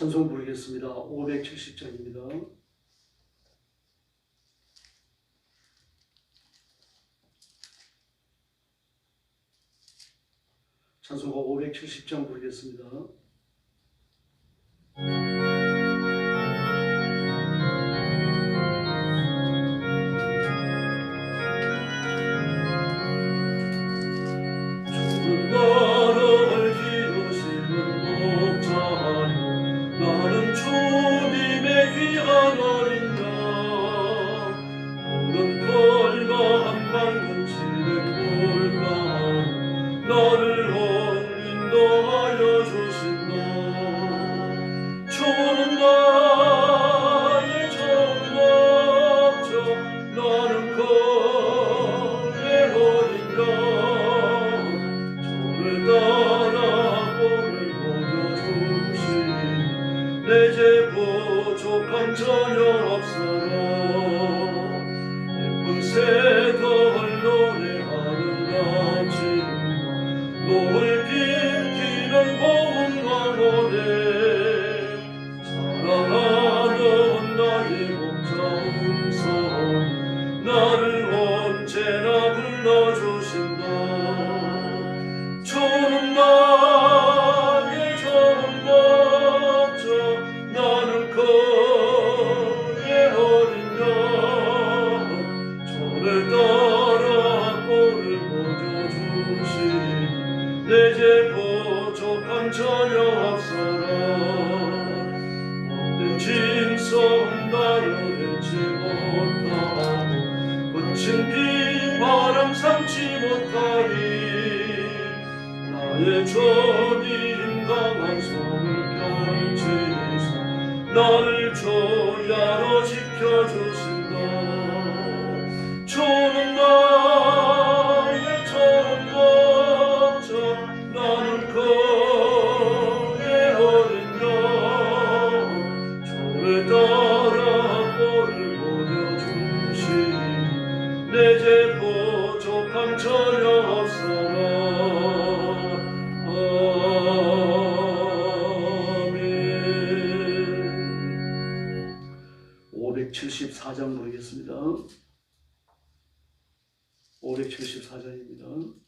찬송 부르겠습니다. 570장입니다. 찬송가 570장 부르겠습니다. 나의 저님 강한 손을 펼치사 나를 조야로 지켜주신다. 주는 나의 전 목자 나는 그의 어린 양 주를 따라 꼴을 보여주시니 내게 부족함 전혀 없어라. 574장 부르겠습니다. 574장입니다.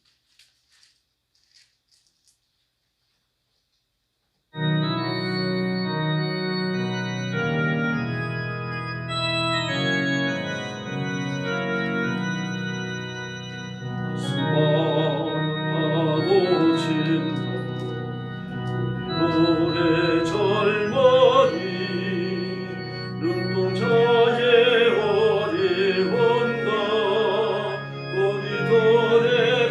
눈동자에 어디 온다 어디 도래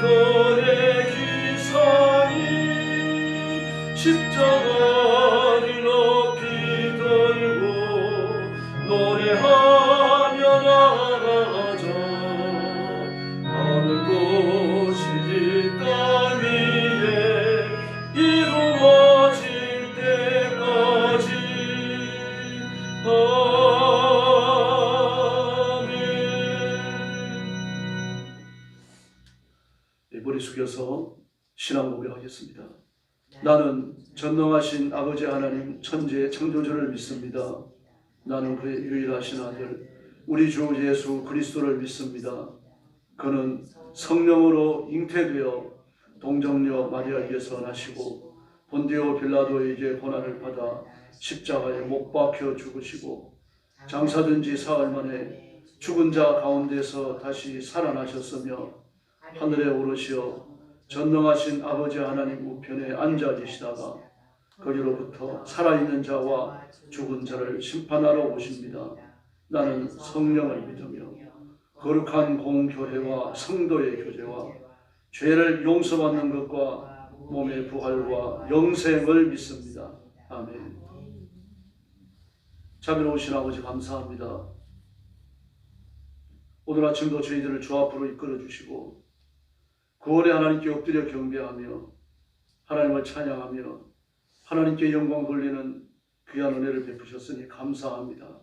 너의 기사이 십자가를 높이 들고 노래하며 나가자. 하늘 도시 땅 위에 이루어질 때까지. 아멘. 머리 숙여서 신앙 고백하겠습니다. 나는 전능하신 아버지 하나님 천지의 창조주를 믿습니다. 나는 그의 유일하신 아들 우리 주 예수 그리스도를 믿습니다. 그는 성령으로 잉태되어 동정녀 마리아에게서 나시고 본디오 빌라도에게 고난을 받아 십자가에 못 박혀 죽으시고 장사된 지 사흘 만에 죽은 자 가운데서 다시 살아나셨으며 하늘에 오르시어 전능하신 아버지 하나님 우편에 앉아 계시다가 거기로부터 살아있는 자와 죽은 자를 심판하러 오십니다. 나는 성령을 믿으며 거룩한 공교회와 성도의 교제와 죄를 용서받는 것과 몸의 부활과 영생을 믿습니다. 아멘. 자비로우신 아버지 감사합니다. 오늘 아침도 저희들을 주 앞으로 이끌어 주시고 구원의 하나님께 엎드려 경배하며 하나님을 찬양하며 하나님께 영광 돌리는 귀한 은혜를 베푸셨으니 감사합니다.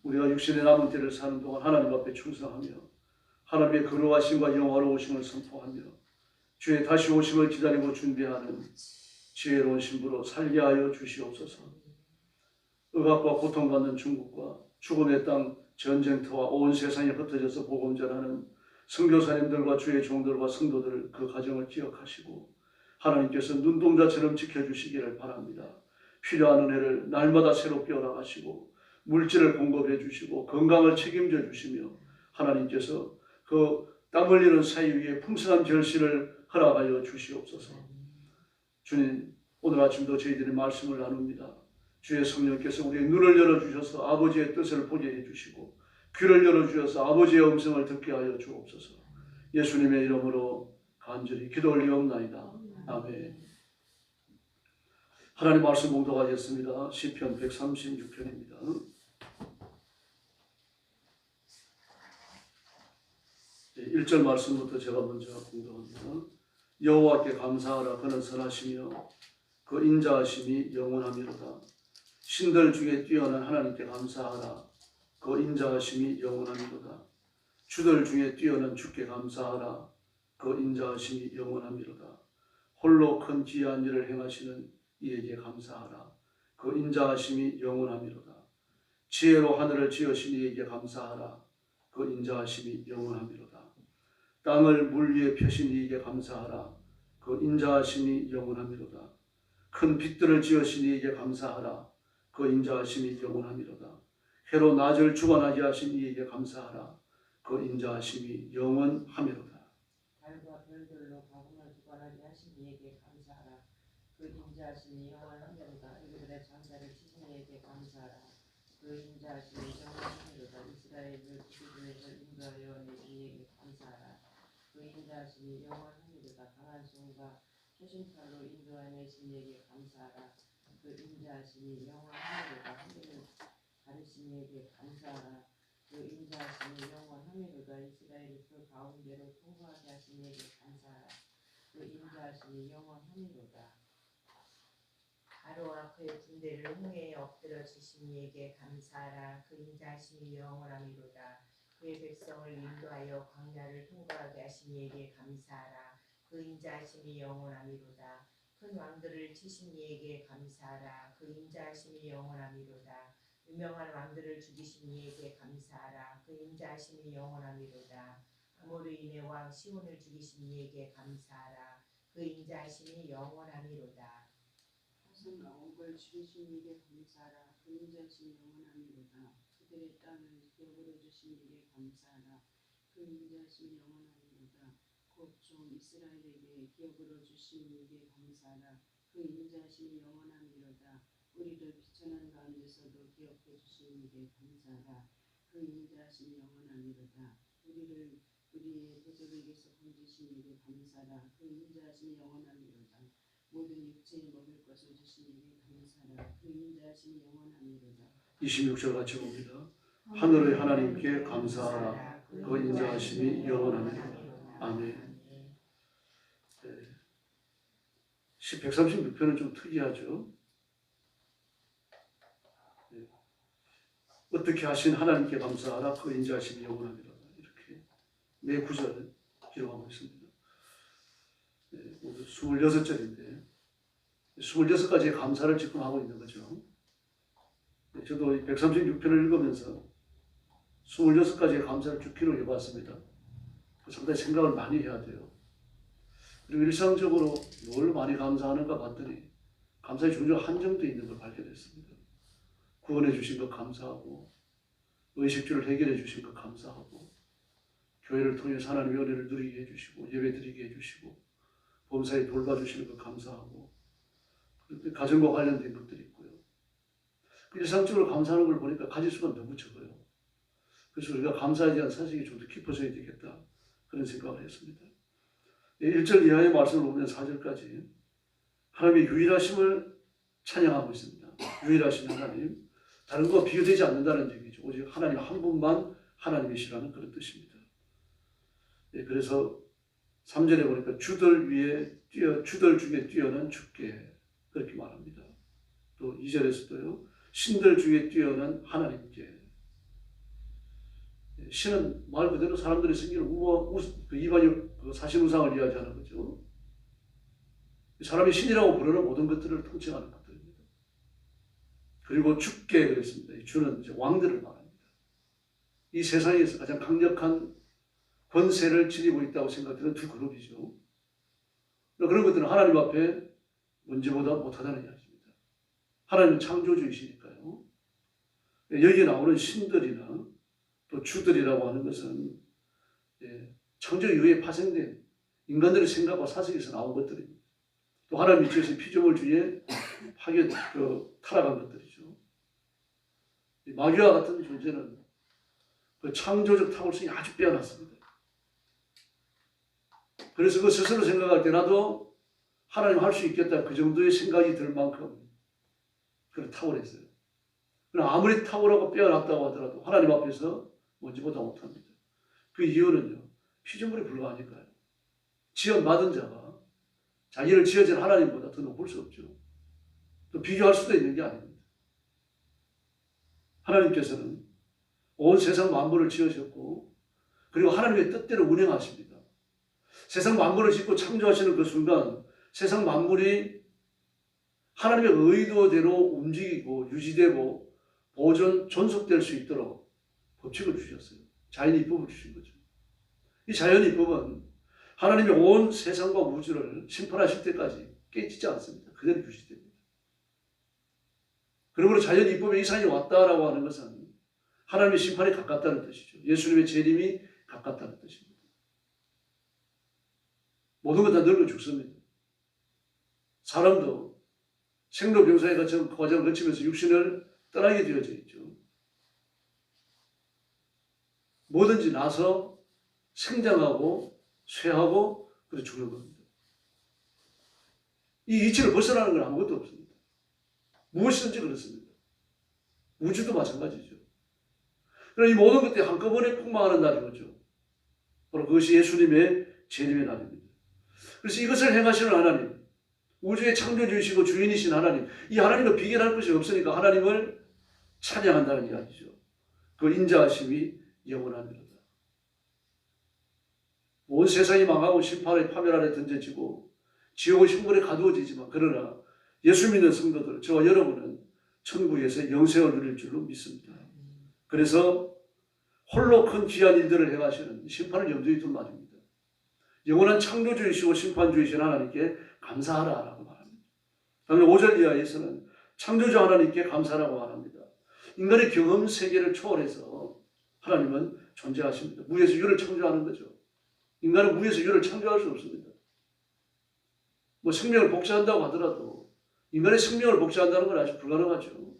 우리가 육신의 남은 때를 사는 동안 하나님 앞에 충성하며 하나님의 거룩하심과 영화로우심을 선포하며 주의 다시 오심을 기다리고 준비하는 지혜로운 신부로 살게 하여 주시옵소서. 억압과 고통받는 중국과 죽음의 땅 전쟁터와 온 세상에 흩어져서 복음 전하는 선교사님들과 주의 종들과 성도들 그 가정을 기억하시고 하나님께서 눈동자처럼 지켜주시기를 바랍니다. 필요한 은혜를 날마다 새롭게 허락하시고 물질을 공급해 주시고 건강을 책임져 주시며 하나님께서 그 땀 흘리는 사이 위에 풍성한 결실을 허락하여 주시옵소서. 주님, 오늘 아침도 저희들이 말씀을 나눕니다. 주의 성령께서 우리의 눈을 열어주셔서 아버지의 뜻을 보게 해주시고 귀를 열어주셔서 아버지의 음성을 듣게 하여 주옵소서. 예수님의 이름으로 간절히 기도 올리옵나이다. 아멘. 하나님 말씀 봉독하겠습니다. 시편 136편입니다. 1절 말씀부터 제가 먼저 봉독합니다. 여호와께 감사하라. 그는 선하시며 그 인자하심이 영원하미로다. 신들 중에 뛰어난 하나님께 감사하라. 그 인자하심이 영원하미로다. 주들 중에 뛰어난 주께 감사하라. 그 인자하심이 영원하미로다. 홀로 큰 기이한 일을 행하시는 이에게 감사하라. 그 인자하심이 영원하미로다. 지혜로 하늘을 지으신 이에게 감사하라. 그 인자하심이 영원하미로다. 땅을 물 위에 펴신 이에게 감사하라. 그 인자하심이 영원하미로다. 큰 빛들을 지으신 이에게 감사하라. 그 인자하심이 영원하미로다. 해로 낮을 주관하게 하신 이에게 감사하라. 그 인자하심이 영원하미로다. 달과 별들로 가공을 주관하게 하신 이에게 감사하라. 그 인자하심이 영원하미로다. 이들의 장자를 치신 이에게 감사하라. 그 인자하심이 영원하미로다. 이스라엘을 기도에서 인도하여 내신 이에게 감사하라. 그 인자하심이 영원하미로다. 강한 손과 표심팔로 인도하여 내신 이에게 감사하라. 그 인자하심이 영원하미로다. 하늘을 가르신 이에게 감사하라. 그 인자하심이 영원하미로다. 이스라엘을 그 가운데로 통과하게 하신 이에게 감사하라. 그 인자하심이 영원하미로다. 바로와 그의 군대를 홍해에 엎드려 주신 이에게 감사하라. 그 인자하심이 영원하미로다. 그의 백성을 인도하여 광야를 통과하게 하신 이에게 감사하라. 그 인자하심이 영원하미로다. 큰 왕들을 치신 이에게 감사하라. 그 인자하심이 영원하미로다. 유명한 왕들을 죽이신 이에게 감사하라. 그 인자하심이 영원하미로다. 아모르인의 왕 시온을 죽이신 이에게 감사하라. 그 인자하심이 영원하미로다. 하선과 옥을 죽이신 이에게 감사하라. 그 인자하심이 영원하미로다. 그들의 땅을 기업으로 주신 이에게 감사하라. 그 인자하심이 영원하미로다. 곧 종 이스라엘에게 기업으로 주신 이에게 감사하라. 그 인자하심이 영원하미로다. 우리를 비천한 가운데서도 기업해 주신 이에게 감사하라. 그 인자하심이 영원하미로다. 우리를 그리에 대적에게서 건지신 이에게 감사라. 그 인자하심이 영원하미로다. 모든 육체에 먹을 것을 주신 이에게 감사라. 그 인자하심이 영원하미로다. 26절 같이 봅니다. 하늘의 하나님께 감사하라. 그 인자하심이 영원하미로다. 아멘. 네. 136편은 좀 특이하죠. 네. 어떻게 하신 하나님께 감사하라. 그 인자하심이 영원하미로다. 이렇게 네 구절을 기록하고 있습니다. 네, 오늘 26절인데 26가지의 감사를 지금 하고 있는 거죠. 네, 저도 136편을 읽으면서 26가지의 감사를 쭉 기록해 봤습니다. 상당히 생각을 많이 해야 돼요. 그리고 일상적으로 뭘 많이 감사하는가 봤더니 감사의 종류가 한정되어 있는 걸 발견했습니다. 구원해 주신 것 감사하고, 의식주를 해결해 주신 것 감사하고, 교회를 통해서 하나님의 은혜를 누리게 해주시고, 예배 드리게 해주시고, 범사에 돌봐주시는 것 감사하고, 가정과 관련된 것들이 있고요. 일상적으로 감사하는 걸 보니까 가질 수가 너무 적어요. 그래서 우리가 감사에 대한 사실이 좀 더 깊어져야 되겠다, 그런 생각을 했습니다. 1절 이하의 말씀을 보면 4절까지 하나님의 유일하심을 찬양하고 있습니다. 유일하신 하나님, 다른 것과 비교되지 않는다는 얘기죠. 오직 하나님 한 분만 하나님이시라는 그런 뜻입니다. 그래서 3절에 보니까 주들 중에 뛰어난 주께 그렇게 말합니다. 또 2절에서도요, 신들 중에 뛰어난 하나님께. 신은 말 그대로 사람들이 생기는 이반역 사신우상을 이야기하는 거죠. 사람이 신이라고 부르는 모든 것들을 통칭하는 것들입니다. 그리고 주께 그랬습니다. 주는 이제 왕들을 말합니다. 이 세상에서 가장 강력한 권세를 지니고 있다고 생각되는 두 그룹이죠. 그런 것들은 하나님 앞에 문제보다 못하다는 이야기입니다. 하나님은 창조주이시니까요. 여기에 나오는 신들이나 또 주들이라고 하는 것은 창조 이후에 파생된 인간들의 생각과 사색에서 나온 것들입니다. 또 하나님이 지으신 피조물 중에 타락한 것들이죠. 마귀와 같은 존재는 그 창조적 탁월성이 아주 빼어났습니다. 그래서 그 스스로 생각할 때 나도 하나님 할 수 있겠다, 그 정도의 생각이 들 만큼 그런 탁월했어요. 그러나 아무리 탁월하고 빼어났다고 하더라도 하나님 앞에서 뭔지보다 못합니다. 그 이유는요, 피조물에 불과하니까요. 지어받은 자가 자기를 지어진 하나님보다 더 높을 수 없죠. 또 비교할 수도 있는 게 아닙니다. 하나님께서는 온 세상 만물을 지으셨고, 그리고 하나님의 뜻대로 운행하십니다. 세상 만물을 짓고 창조하시는 그 순간 세상 만물이 하나님의 의도대로 움직이고 유지되고 존속될 수 있도록 법칙을 주셨어요. 자연이법을 주신 거죠. 이 자연이법은 하나님의 온 세상과 우주를 심판하실 때까지 깨지지 않습니다. 그대로 유지됩니다. 그러므로 자연이법의 이상이 왔다라고 하는 것은 하나님의 심판이 가깝다는 뜻이죠. 예수님의 재림이 가깝다는 뜻입니다. 모든 것 다 늙어 죽습니다. 사람도 생로병사의 과정을 거치면서 육신을 떠나게 되어져 있죠. 뭐든지 나서 생장하고 쇠하고 그래 죽는 겁니다. 이 이치를 벗어나는 건 아무것도 없습니다. 무엇이든지 그렇습니다. 우주도 마찬가지죠. 그러나 이 모든 것들이 한꺼번에 폭망하는 날인 거죠. 바로 그것이 예수님의 재림의 날입니다. 그래서 이것을 행하시는 하나님, 우주의 창조주이시고 주인이신 하나님, 이 하나님과 비교할 것이 없으니까 하나님을 찬양한다는 이야기죠. 그 인자하심이 영원합니다. 온 세상이 망하고 심판의 파멸 아래 던져지고 지옥의 흉물에 가두어지지만, 그러나 예수 믿는 성도들, 저와 여러분은 천국에서 영생을 누릴 줄로 믿습니다. 그래서 홀로 큰 귀한 일들을 행하시는 심판을 염두에 둔 말입니다. 영원한 창조주이시고 심판주이신 하나님께 감사하라라고 말합니다. 다음에 5절 이하에서는 창조주 하나님께 감사라고 말합니다. 인간의 경험 세계를 초월해서 하나님은 존재하십니다. 무에서 유를 창조하는 거죠. 인간은 무에서 유를 창조할 수 없습니다. 뭐 생명을 복제한다고 하더라도 인간의 생명을 복제한다는 건 아주 불가능하죠.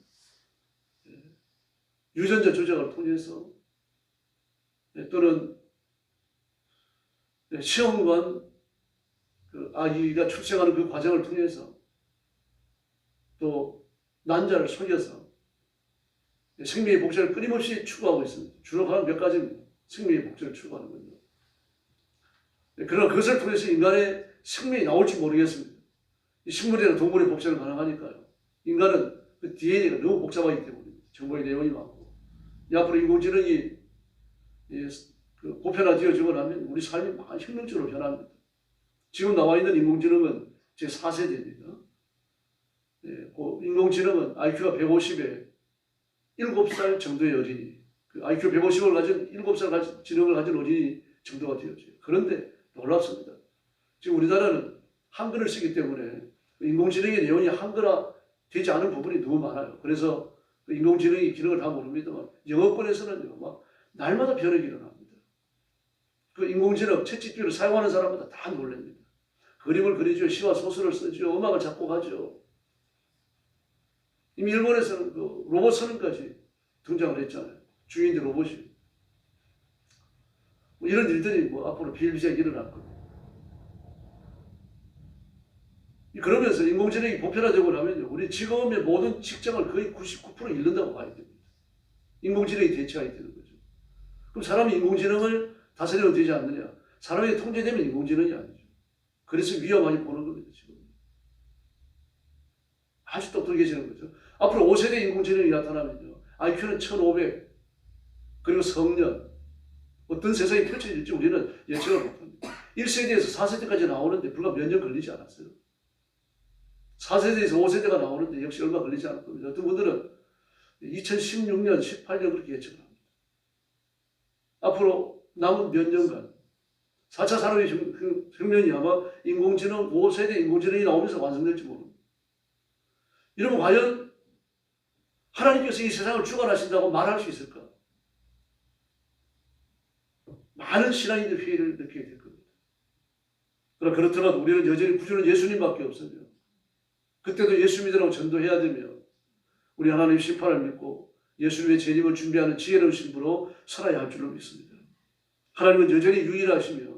유전자 조작을 통해서 또는 시험관 그 아이가 출생하는 그 과정을 통해서 또 난자를 속여서 생명의 복제를 끊임없이 추구하고 있습니다. 주로 한 몇 가지입니다. 생명의 복제를 추구하는 거죠. 그러나 그것을 통해서 인간의 생명이 나올지 모르겠습니다. 식물이나 동물의 복제는 가능하니까요. 인간은 그 DNA가 너무 복잡하기 때문입니다. 정보의 내용이 많고. 앞으로 인공지능이 그 보편화되어지고 나면 우리 삶이 많이 혁명적으로 변합니다. 지금 나와 있는 인공지능은 제 4세대입니다. 그 인공지능은 IQ가 150에 7살 정도의 어린이, 그 IQ 150을 가진 7살 지능을 가진 어린이 정도가 되어져요. 그런데 놀랍습니다. 지금 우리나라는 한글을 쓰기 때문에 인공지능의 내용이 한글화 되지 않은 부분이 너무 많아요. 그래서 인공지능이 기능을 다 모릅니다만 영어권에서는요, 막 날마다 변혁이 일어납니다. 그 인공지능 챗GPT를 사용하는 사람마다 다 놀랍니다. 그림을 그리죠, 시와 소설을 쓰죠, 음악을 작곡하죠. 이미 일본에서는 그 로봇 선언까지 등장을 했잖아요. 주인들 로봇이. 뭐 이런 일들이 뭐 앞으로 비일비재하게 일어날 겁니다. 그러면서 인공지능이 보편화되고 나면 우리 지금의 모든 직장을 거의 99% 잃는다고 봐야 됩니다. 인공지능이 대체하게 되는 거죠. 그럼 사람이 인공지능을 다스려도 되지 않느냐? 사람이 통제되면 인공지능이 아니죠. 그래서 위험하게 보는 겁니다. 지금. 아주 똑똑해지는 거죠. 앞으로 5세대 인공지능이 나타나면요. IQ는 1500, 그리고 성년, 어떤 세상이 펼쳐질지 우리는 예측을 못합니다. 1세대에서 4세대까지 나오는데 불과 몇 년 걸리지 않았어요. 4세대에서 5세대가 나오는데 역시 얼마 걸리지 않을 겁니다. 어떤 분들은 2016년, 18년 그렇게 예측을 합니다. 앞으로 남은 몇 년간 4차 산업혁명이 아마 인공지능, 5세대 인공지능이 나오면서 완성될지 모릅니다. 이러면 과연 하나님께서 이 세상을 주관하신다고 말할 수 있을까? 많은 신앙인들 회의를 느끼게 될 겁니다. 그러나 그렇더라도 우리는 여전히 구주는 예수님밖에 없으며 그때도 예수 믿으라고 전도해야 되며 우리 하나님 심판을 믿고 예수님의 재림을 준비하는 지혜로운 신부로 살아야 할 줄로 믿습니다. 하나님은 여전히 유일하시며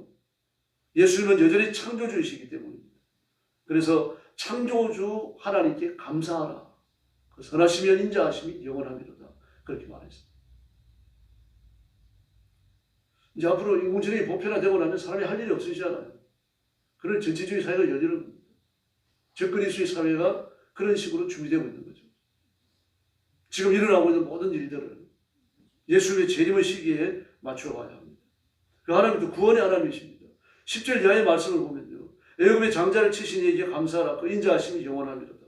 예수님은 여전히 창조주이시기 때문입니다. 그래서 창조주 하나님께 감사하라. 그 선하시며 인자하심이 영원하미로다. 그렇게 말했습니다. 이제 앞으로 인공지능이 보편화되고 나면 사람이 할 일이 없으시잖아요. 그런 전체주의 사회가 열리는 겁니다. 접근이주의 사회가 그런 식으로 준비되고 있는 거죠. 지금 일어나고 있는 모든 일들을 예수님의 재림의 시기에 맞춰가야 합니다. 그 하나님도 구원의 하나님이십니다. 10절 이하의 말씀을 보면요. 애굽의 장자를 치신 이에게 감사하라. 그 인자하심이 영원하미로다.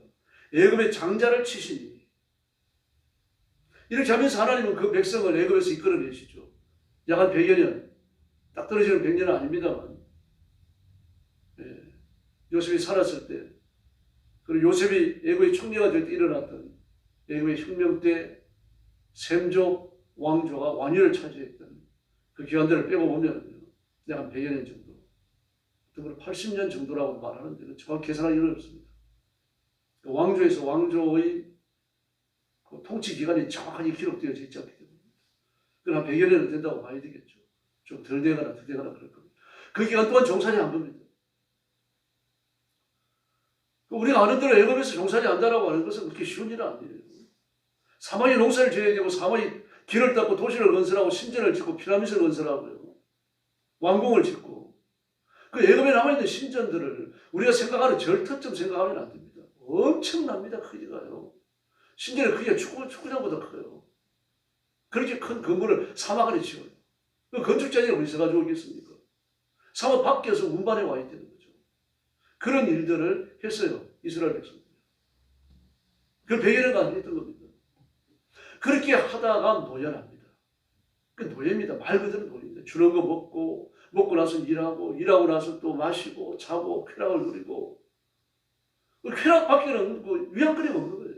애굽의 장자를 치시니. 이렇게 하면서 하나님은 그 백성을 애굽에서 이끌어내시죠. 약 한 100여 년. 딱 떨어지는 100년은 아닙니다만. 요셉이 살았을 때, 그리고 요셉이 애굽의 총리가 될 때 일어났던 애굽의 혁명 때 셈족 왕조가 왕위를 차지했던 그 기간들을 빼고 보면 약 한 100여 년 정도. 그걸 80년 정도라고 말하는데 정확히 계산하기 어렵습니다. 왕조에서 왕조의 그 통치 기간이 정확하게 기록되어져 있지 않기 때문에 그건 한 100여 년은 된다고 봐야 되겠죠. 좀 덜 되거나 더 되거나 그럴 겁니다. 그 기간 동안 종살이 한 겁니다. 우리가 아는 대로 애굽에서 종살이 한다라고 하는 것은 그렇게 쉬운 일은 아니에요. 사마리 농사를 지어야 되고 사마리 길을 닦고 도시를 건설하고 신전을 짓고 피라미드를 건설하고요. 왕궁을 짓고 그 애굽에 남아있는 신전들을 우리가 생각하는 절터점 생각하면 안 됩니다. 엄청납니다. 크기가요. 신전의 크기가 축구장보다 커요. 그렇게 큰 건물을 사막 안에 지어요. 그 건축자들이 어디서 가지고 오겠습니까? 사막 밖에서 운반해 와야 되는 거죠. 그런 일들을 했어요. 이스라엘 백성들. 그걸 100여 년간 했던 겁니다. 그렇게 하다가 노예랍니다. 그 노예입니다. 말 그대로 노예입니다. 주는 거 먹고 나서 일하고 나서 또 마시고 자고 쾌락을 누리고 그 쾌락밖에는 그 위안거리가 없는 거예요.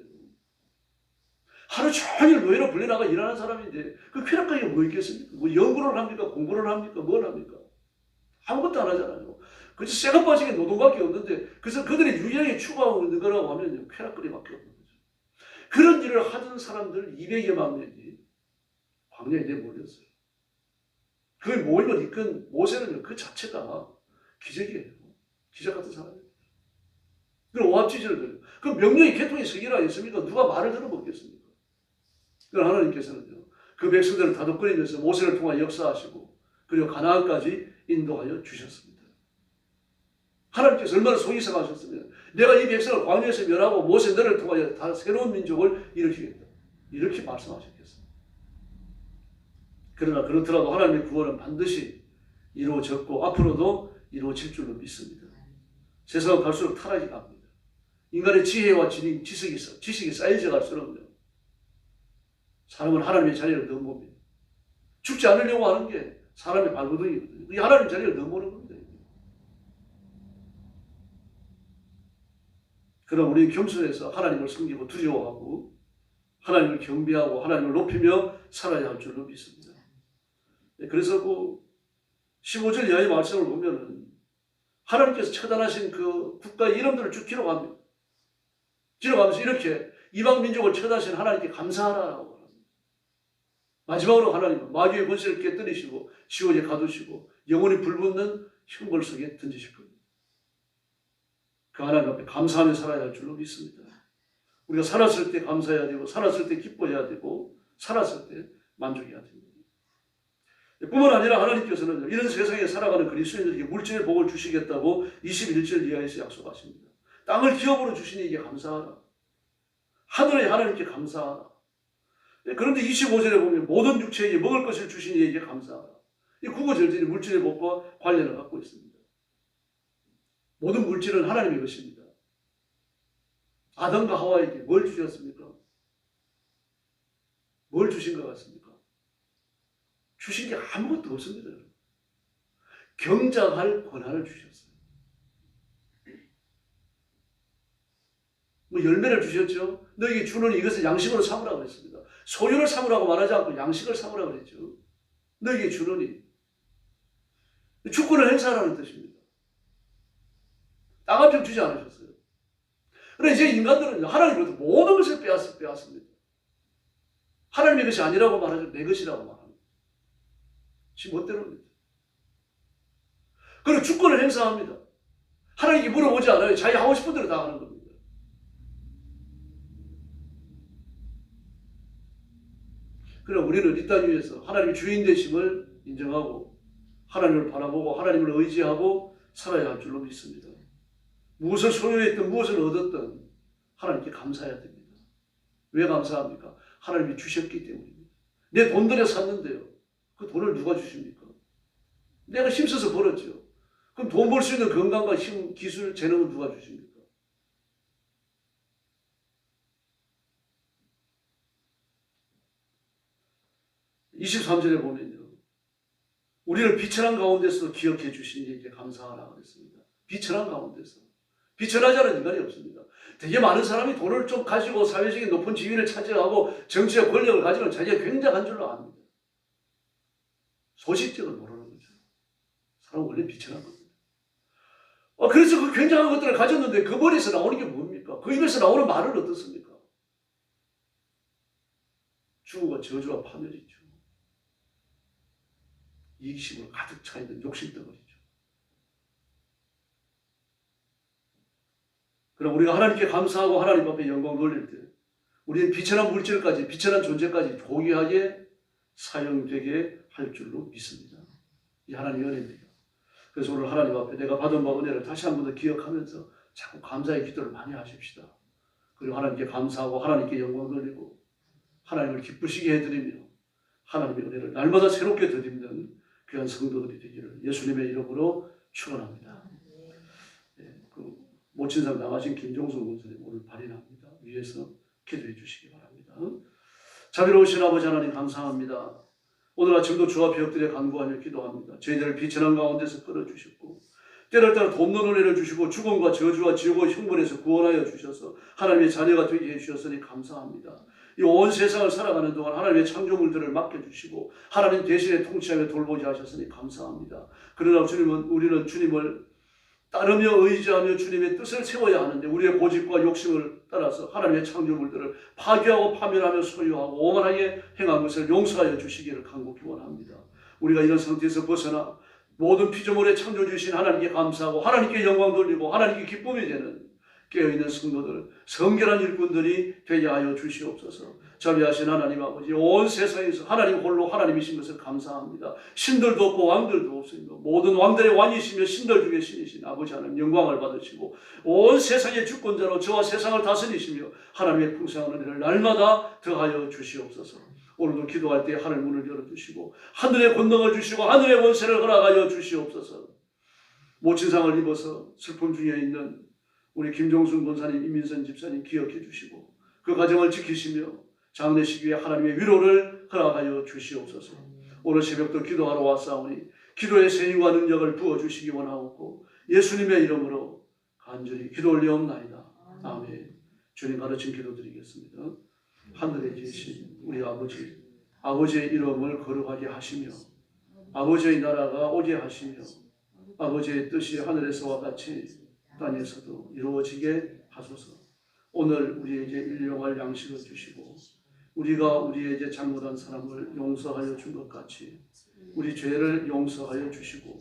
하루 종일 노예로 불려나가 일하는 사람인데 그 쾌락거리가 뭐 있겠습니까? 뭐 연구를 합니까? 공부를 합니까? 뭘 합니까? 아무것도 안 하잖아요. 그래서 쇠가 빠지게 노동밖에 없는데 그래서 그들이 유일하게 추구하고 있는 거라고 하면 쾌락거리밖에 없는 거죠. 그런 일을 하던 사람들 200여만 명이 광야에 내몰렸어요. 그 모임을 이끈 모세는요, 그 자체가 기적이에요. 기적 같은 사람이에요. 그럼 오합지졸을 들어요. 그 명령이 개통의 세계라 했습니까? 누가 말을 들어보겠습니까? 그럼 하나님께서는요, 그 백성들을 다독거리면서 모세를 통하여 역사하시고, 그리고 가나안까지 인도하여 주셨습니다. 하나님께서 얼마나 속이 상하셨으면, 내가 이 백성을 광야에서 멸하고 모세 너를 통하여 다 새로운 민족을 일으키겠다. 이렇게 말씀하셨겠어요. 그러나 그렇더라도 하나님의 구원은 반드시 이루어졌고 앞으로도 이루어질 줄로 믿습니다. 세상은 갈수록 타락이 갑니다. 인간의 지혜와 지식이 쌓이져 갈수록요, 사람은 하나님의 자리를 넘봅니다. 죽지 않으려고 하는 게 사람의 발버둥이거든요. 이 하나님의 자리를 넘보는 겁니다. 그럼 우리는 겸손해서 하나님을 섬기고 두려워하고 하나님을 경배하고 하나님을 높이며 살아야 할 줄로 믿습니다. 그래서 그 15절 이하의 말씀을 보면은 하나님께서 처단하신 그 국가의 이름들을 쭉 기록합니다. 기록하면서 이렇게 이방 민족을 처단하신 하나님께 감사하라고 합니다. 마지막으로 하나님은 마귀의 권세를 깨뜨리시고 지옥에 가두시고 영원히 불붙는 형벌 속에 던지실 겁니다. 그 하나님 앞에 감사하며 살아야 할 줄로 믿습니다. 우리가 살았을 때 감사해야 되고 살았을 때 기뻐해야 되고 살았을 때 만족해야 됩니다. 뿐만 아니라 하나님께서는 이런 세상에 살아가는 그리스도인들에게 물질의 복을 주시겠다고 21절 이하에서 약속하십니다. 땅을 기업으로 주시니 이게 감사하라. 하늘의 하나님께 감사하라. 그런데 25절에 보면 모든 육체에게 먹을 것을 주시니 이게 감사하라. 이 국어절절이 물질의 복과 관련을 갖고 있습니다. 모든 물질은 하나님의 것입니다. 아담과 하와에게 뭘 주셨습니까? 뭘 주신 것 같습니까? 주신 게 아무것도 없습니다. 경작할 권한을 주셨어요. 뭐 열매를 주셨죠. 너에게 주노니 이것을 양식으로 삼으라고 했습니다. 소유를 삼으라고 말하지 않고 양식을 삼으라고 그랬죠. 너에게 주노니 주권을 행사하라는 뜻입니다. 땅 한 평 주지 않으셨어요. 그런데 이제 인간들은 하나님으로부터 모든 것을 빼앗습니다. 하나님의 것이 아니라고 말하죠. 내 것이라고 말합니다. 지 멋대로입니다. 그리고 주권을 행사합니다. 하나님께 물어보지 않아요. 자기 하고 싶은 대로 다 하는 겁니다. 그럼 우리는 이 땅 위에서 하나님의 주인 되심을 인정하고 하나님을 바라보고 하나님을 의지하고 살아야 할 줄로 믿습니다. 무엇을 소유했든 무엇을 얻었든 하나님께 감사해야 됩니다. 왜 감사합니까? 하나님이 주셨기 때문입니다. 내 돈 들여 샀는데요. 그 돈을 누가 주십니까? 내가 힘써서 벌었죠. 그럼 돈 벌 수 있는 건강과 힘, 기술, 재능은 누가 주십니까? (23절에) 보면요, 우리를 비천한 가운데서 기억해 주신 이에게 감사하라 그랬습니다. 비천한 가운데서. 비천하지 않은 인간이 없습니다. 되게 많은 사람이 돈을 좀 가지고 사회적인 높은 지위를 차지하고 정치적 권력을 가지면 자기가 굉장한 줄로 압니다. 소식적을 모르는 거죠. 사람은 원래 비천한 겁니다. 그래서 그 굉장한 것들을 가졌는데 그 머리에서 나오는 게 뭡니까? 그 입에서 나오는 말은 어떻습니까? 죽음과 저주와 파멸이죠. 이기심으로 가득 차 있는 욕심덩어리죠. 그럼 우리가 하나님께 감사하고 하나님 앞에 영광 돌릴 때 우리는 비천한 물질까지, 비천한 존재까지 고귀하게 사용되게 할 줄로 믿습니다. 이 하나님의 은혜입니다. 그래서 오늘 하나님 앞에 내가 받은 바 은혜를 다시 한 번 더 기억하면서 자꾸 감사의 기도를 많이 하십시다. 그리고 하나님께 감사하고 하나님께 영광 돌리고 하나님을 기쁘시게 해드리며 하나님의 은혜를 날마다 새롭게 덧입는 귀한 성도들이 되기를 예수님의 이름으로 축원합니다. 모친상 나가신 김종성 권사님 오늘 발인합니다. 위에서 기도해 주시기 바랍니다. 자비로우신 아버지 하나님 감사합니다. 오늘 아침도 주 앞에 엎드려 간구하며 기도합니다. 저희들을 비천한 가운데서 끌어주셨고 때를 따라 돕는 은혜를 주시고 죽음과 저주와 지옥의 형벌에서 구원하여 주셔서 하나님의 자녀가 되게 해주셨으니 감사합니다. 이 온 세상을 살아가는 동안 하나님의 창조물들을 맡겨주시고 하나님 대신에 통치하며 돌보지 하셨으니 감사합니다. 그러나 주님은 우리는 주님을 따르며 의지하며 주님의 뜻을 세워야 하는데 우리의 고집과 욕심을 따라서 하나님의 창조물들을 파괴하고 파멸하며 소유하고 오만하게 행한 것을 용서하여 주시기를 간곡히 원합니다. 우리가 이런 상태에서 벗어나 모든 피조물에 창조주신 하나님께 감사하고 하나님께 영광 돌리고 하나님께 기쁨이 되는 깨어있는 성도들, 성결한 일꾼들이 되게 하여 주시옵소서. 자비하신 하나님 아버지, 온 세상에서 하나님 홀로 하나님이신 것을 감사합니다. 신들도 없고 왕들도 없습니다. 모든 왕들의 왕이시며 신들 중에 신이신 아버지 하나님 영광을 받으시고 온 세상의 주권자로 저와 세상을 다스리시며 하나님의 풍성한 은혜를 날마다 더하여 주시옵소서. 오늘도 기도할 때 하늘 문을 열어주시고 하늘의 권능을 주시고 하늘의 원세를 허락하여 주시옵소서. 모친상을 입어서 슬픔 중에 있는 우리 김종순 권사님, 이민선 집사님 기억해 주시고 그 가정을 지키시며 장례식 위에 하나님의 위로를 허락하여 주시옵소서. 오늘 새벽도 기도하러 왔사오니 기도의 생명과 능력을 부어주시기 원하옵고 예수님의 이름으로 간절히 기도 올리옵나이다. 아멘. 주님 가르친 기도드리겠습니다. 하늘에 계신 우리 아버지, 아버지의 이름을 거룩하게 하시며 아버지의 나라가 오게 하시며 아버지의 뜻이 하늘에서와 같이 땅에서도 이루어지게 하소서. 오늘 우리에게 일용할 양식을 주시고 우리가 우리에게 잘못한 사람을 용서하여 준 것 같이 우리 죄를 용서하여 주시고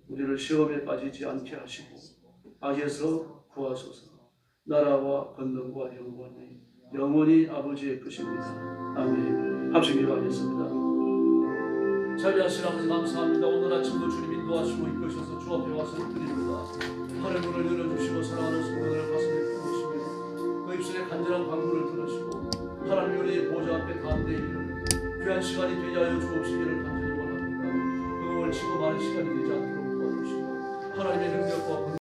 우리를 시험에 빠지지 않게 하시고 악에서 구하소서. 나라와 권능과 영광이 영원히 아버지의 것입니다. 아멘. 합심 기도하겠습니다. 자비하신 아버지 감사합니다. 오늘 아침도 주님 인도하시고 이끄셔서 주 앞에 와서 드립니다. 하늘 문을 열어주시고 사랑하는 성도들을 가슴에 품으시며 그 입술에 간절한 간구를 들으시고 하나님 우리의 보좌 앞에 담대히 이르는 귀한 시간이 되게 하여 주옵시기를 간절히 원합니다. 그 오늘 지고 많은 시간이 되지 않도록 도와주시고 하나님의 능력과